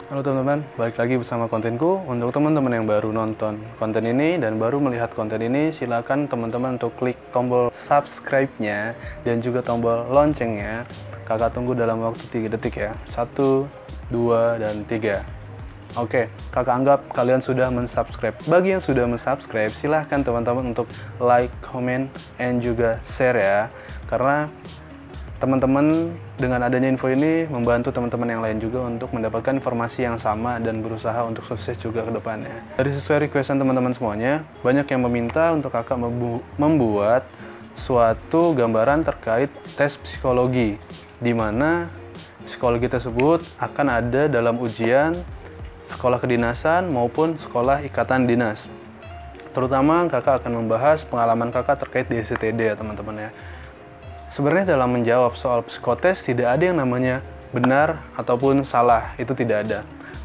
Halo teman-teman, balik lagi bersama kontenku. Untuk teman-teman yang baru nonton konten ini dan baru melihat konten ini, silakan teman-teman untuk klik tombol subscribe-nya dan juga tombol loncengnya. Kakak tunggu dalam waktu 3 detik ya. 1, 2, dan 3. Oke, kakak anggap kalian sudah mensubscribe. Bagi yang sudah mensubscribe, silahkan teman-teman untuk like, comment, and juga share ya. Karena teman-teman dengan adanya info ini membantu teman-teman yang lain juga untuk mendapatkan informasi yang sama dan berusaha untuk sukses juga ke depannya. Dari sesuai requestan teman-teman semuanya, banyak yang meminta untuk kakak membuat suatu gambaran terkait tes psikologi, di mana psikologi tersebut akan ada dalam ujian sekolah kedinasan maupun sekolah ikatan dinas. Terutama kakak akan membahas pengalaman kakak terkait di SCTD ya teman-teman ya. Sebenarnya dalam menjawab soal psikotes tidak ada yang namanya benar ataupun salah, itu tidak ada.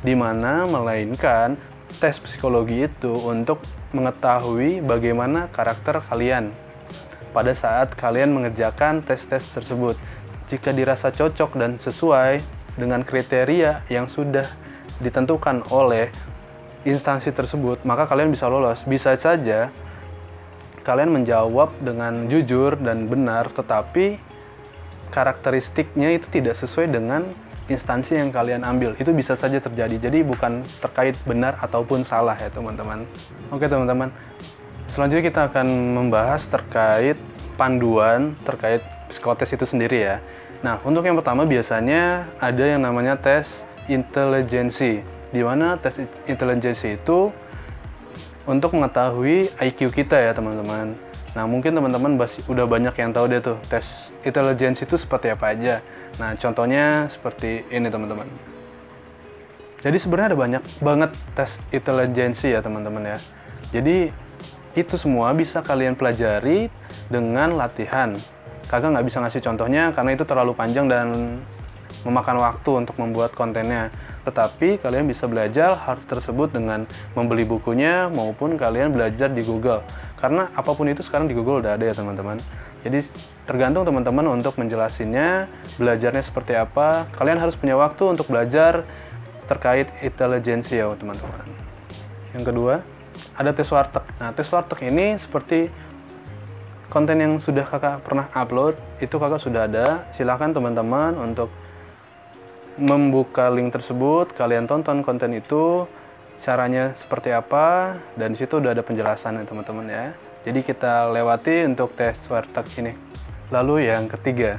Dimana melainkan tes psikologi itu untuk mengetahui bagaimana karakter kalian pada saat kalian mengerjakan tes-tes tersebut. Jika dirasa cocok dan sesuai dengan kriteria yang sudah ditentukan oleh instansi tersebut, maka kalian bisa lolos. Bisa saja kalian menjawab dengan jujur dan benar, tetapi karakteristiknya itu tidak sesuai dengan instansi yang kalian ambil. Itu bisa saja terjadi. Jadi bukan terkait benar ataupun salah ya teman-teman. Oke teman-teman, selanjutnya kita akan membahas terkait panduan terkait psikotes itu sendiri ya. Nah, untuk yang pertama biasanya ada yang namanya tes intelijensi, di mana tes intelijensi itu untuk mengetahui IQ kita ya teman-teman. Nah, mungkin teman-teman udah banyak yang tahu deh tuh tes intelijensi itu seperti apa aja. Nah, contohnya seperti ini teman-teman. Jadi sebenarnya ada banyak banget tes intelijensi ya teman-teman ya. Jadi itu semua bisa kalian pelajari dengan latihan. Kakak nggak bisa ngasih contohnya karena itu terlalu panjang dan memakan waktu untuk membuat kontennya. Tetapi kalian bisa belajar hal tersebut dengan membeli bukunya maupun kalian belajar di Google. Karena apapun itu sekarang di Google udah ada ya teman-teman. Jadi tergantung teman-teman untuk menjelasinnya, belajarnya seperti apa. Kalian harus punya waktu untuk belajar terkait intelijensi ya teman-teman. Yang kedua, ada tes warteg. Nah, tes warteg ini seperti konten yang sudah kakak pernah upload, itu kakak sudah ada. Silakan teman-teman untuk membuka link tersebut, kalian tonton konten itu, caranya seperti apa, dan disitu udah ada penjelasan ya teman-teman ya. Jadi kita lewati untuk tes warteg ini. Lalu yang ketiga,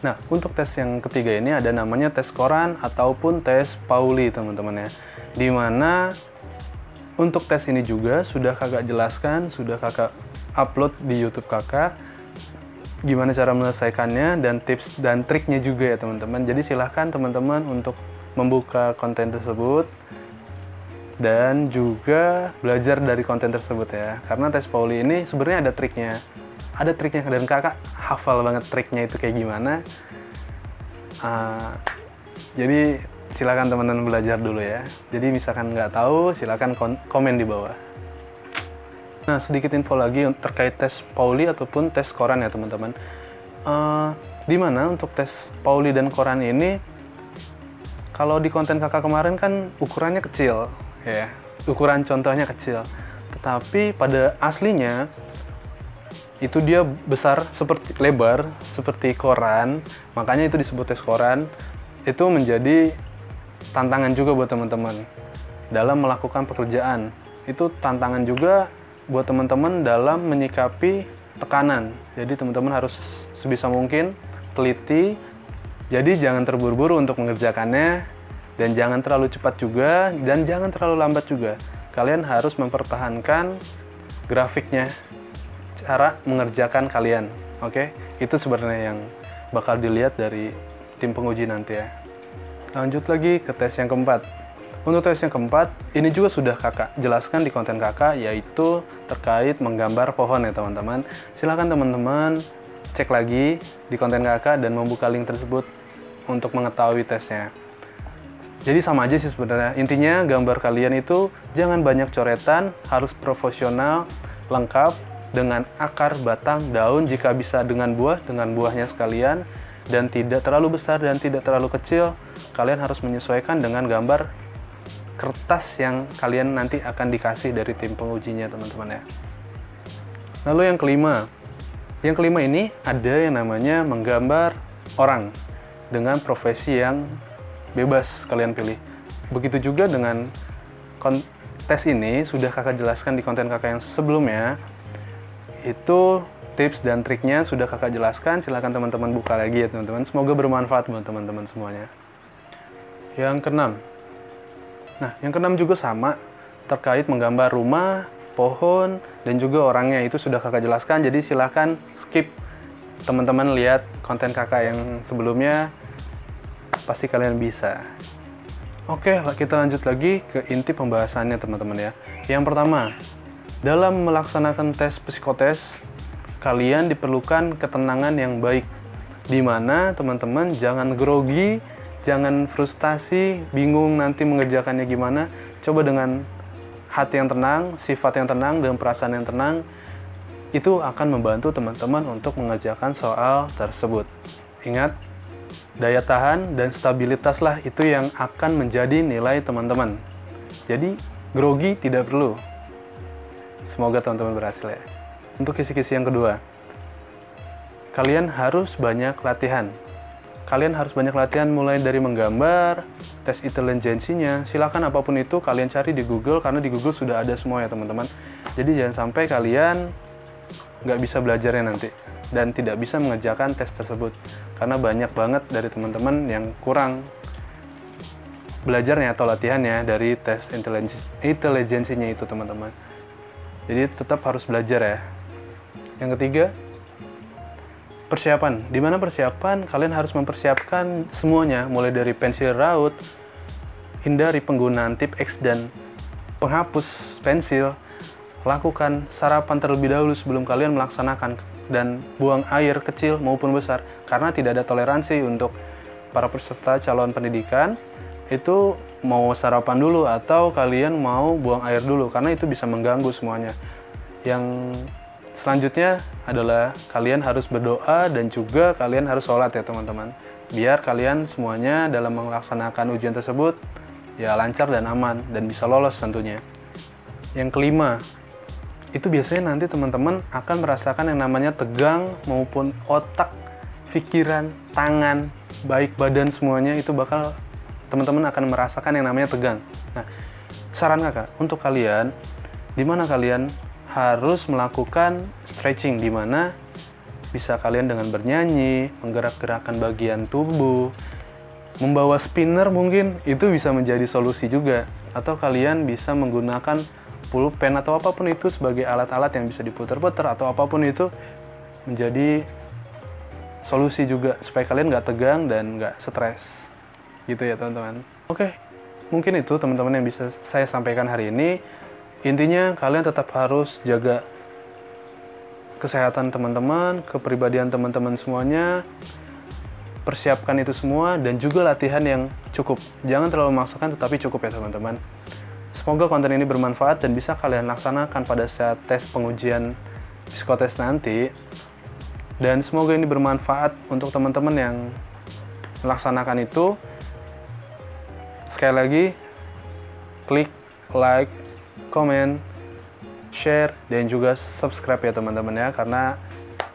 nah untuk tes yang ketiga ini ada namanya tes koran ataupun tes Pauli teman-teman ya. Dimana untuk tes ini juga sudah kakak jelaskan, sudah kakak upload di YouTube kakak, gimana cara menyelesaikannya dan tips dan triknya juga ya teman-teman. Jadi silahkan teman-teman untuk membuka konten tersebut dan juga belajar dari konten tersebut ya. Karena tes Pauli ini sebenarnya ada triknya. Ada triknya dan kakak hafal banget triknya itu kayak gimana. Jadi silahkan teman-teman belajar dulu ya. Jadi misalkan nggak tahu silahkan komen di bawah. Nah, sedikit info lagi terkait tes Pauli ataupun tes koran ya teman-teman. Dimana untuk tes Pauli dan koran ini, kalau di konten kakak kemarin kan ukurannya kecil, ya, ukuran contohnya kecil. Tetapi pada aslinya itu dia besar seperti lebar seperti koran, makanya itu disebut tes koran. Itu menjadi tantangan juga buat teman-teman dalam melakukan pekerjaan. Itu tantangan juga buat teman-teman dalam menyikapi tekanan. Jadi teman-teman harus sebisa mungkin teliti. Jadi jangan terburu-buru untuk mengerjakannya dan jangan terlalu cepat juga dan jangan terlalu lambat juga. Kalian harus mempertahankan grafiknya, cara mengerjakan kalian. Oke? Itu sebenarnya yang bakal dilihat dari tim penguji nanti ya. Lanjut lagi ke tes yang keempat. Untuk tes yang keempat, ini juga sudah kakak jelaskan di konten kakak, yaitu terkait menggambar pohon ya teman-teman. Silahkan teman-teman cek lagi di konten kakak dan membuka link tersebut untuk mengetahui tesnya. Jadi sama aja sih sebenarnya. Intinya gambar kalian itu jangan banyak coretan, harus profesional, lengkap, dengan akar, batang, daun, jika bisa dengan buahnya sekalian, dan tidak terlalu besar dan tidak terlalu kecil. Kalian harus menyesuaikan dengan gambar kertas yang kalian nanti akan dikasih dari tim pengujinya teman-teman ya. Lalu yang kelima ini ada yang namanya menggambar orang dengan profesi yang bebas kalian pilih. Begitu juga dengan tes ini sudah kakak jelaskan di konten kakak yang sebelumnya. Itu tips dan triknya sudah kakak jelaskan, silahkan teman-teman buka lagi ya teman-teman. Semoga bermanfaat buat teman-teman semuanya. Yang keenam, nah, yang keenam juga sama, terkait menggambar rumah, pohon, dan juga orangnya, itu sudah kakak jelaskan, jadi silahkan skip. Teman-teman lihat konten kakak yang sebelumnya, pasti kalian bisa. Oke, kita lanjut lagi ke inti pembahasannya teman-teman ya. Yang pertama, dalam melaksanakan tes psikotes, kalian diperlukan ketenangan yang baik, dimana teman-teman jangan grogi, jangan frustasi, bingung nanti mengerjakannya gimana. Coba dengan hati yang tenang, sifat yang tenang, dan perasaan yang tenang, itu akan membantu teman-teman untuk mengerjakan soal tersebut. Ingat, daya tahan dan stabilitaslah itu yang akan menjadi nilai teman-teman. Jadi, grogi tidak perlu. Semoga teman-teman berhasil ya. Untuk kisi-kisi yang kedua, kalian harus banyak latihan. Kalian harus banyak latihan mulai dari menggambar, tes intelijensinya. Silakan apapun itu kalian cari di Google, karena di Google sudah ada semua ya teman-teman. Jadi jangan sampai kalian nggak bisa belajarnya nanti dan tidak bisa mengerjakan tes tersebut, karena banyak banget dari teman-teman yang kurang belajarnya atau latihannya dari tes intelijensinya itu teman-teman. Jadi tetap harus belajar ya. Yang ketiga, persiapan. Dimana persiapan, kalian harus mempersiapkan semuanya, mulai dari pensil raut, hindari penggunaan tip X dan penghapus pensil, lakukan sarapan terlebih dahulu sebelum kalian melaksanakan, dan buang air kecil maupun besar, karena tidak ada toleransi untuk para peserta calon pendidikan, itu mau sarapan dulu atau kalian mau buang air dulu, karena itu bisa mengganggu semuanya. Yang selanjutnya adalah kalian harus berdoa dan juga kalian harus sholat ya teman-teman. Biar kalian semuanya dalam melaksanakan ujian tersebut ya lancar dan aman dan bisa lolos tentunya. Yang kelima, itu biasanya nanti teman-teman akan merasakan yang namanya tegang maupun otak, pikiran, tangan, baik badan semuanya itu bakal teman-teman akan merasakan yang namanya tegang. Nah, saran kakak untuk kalian, dimana kalian harus melakukan stretching, dimana bisa kalian dengan bernyanyi, menggerak-gerakkan bagian tubuh, membawa spinner mungkin, itu bisa menjadi solusi juga. Atau kalian bisa menggunakan pulpen atau apapun itu sebagai alat-alat yang bisa diputar-putar, atau apapun itu menjadi solusi juga, supaya kalian nggak tegang dan nggak stres. Gitu ya teman-teman. Oke, mungkin itu teman-teman yang bisa saya sampaikan hari ini. Intinya kalian tetap harus jaga kesehatan teman-teman, kepribadian teman-teman semuanya, persiapkan itu semua, dan juga latihan yang cukup. Jangan terlalu memaksakan, tetapi cukup ya teman-teman. Semoga konten ini bermanfaat dan bisa kalian laksanakan pada saat tes pengujian psikotes nanti. Dan semoga ini bermanfaat untuk teman-teman yang melaksanakan itu. Sekali lagi, klik like, komen, share, dan juga subscribe ya teman-teman ya, karena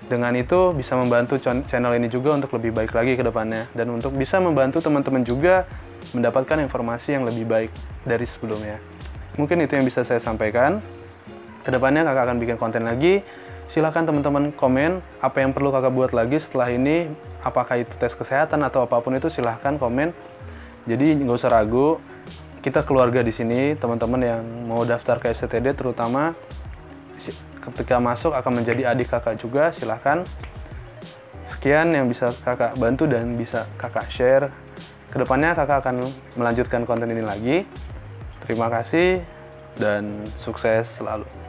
dengan itu bisa membantu channel ini juga untuk lebih baik lagi ke depannya, dan untuk bisa membantu teman-teman juga mendapatkan informasi yang lebih baik dari sebelumnya. Mungkin itu yang bisa saya sampaikan. Kedepannya kakak akan bikin konten lagi. Silahkan teman-teman komen apa yang perlu kakak buat lagi setelah ini, apakah itu tes kesehatan atau apapun itu, silahkan komen. Jadi nggak usah ragu, kita keluarga di sini, teman-teman yang mau daftar ke SCTD terutama ketika masuk akan menjadi adik kakak juga, silahkan. Sekian yang bisa kakak bantu dan bisa kakak share. Kedepannya kakak akan melanjutkan konten ini lagi. Terima kasih dan sukses selalu.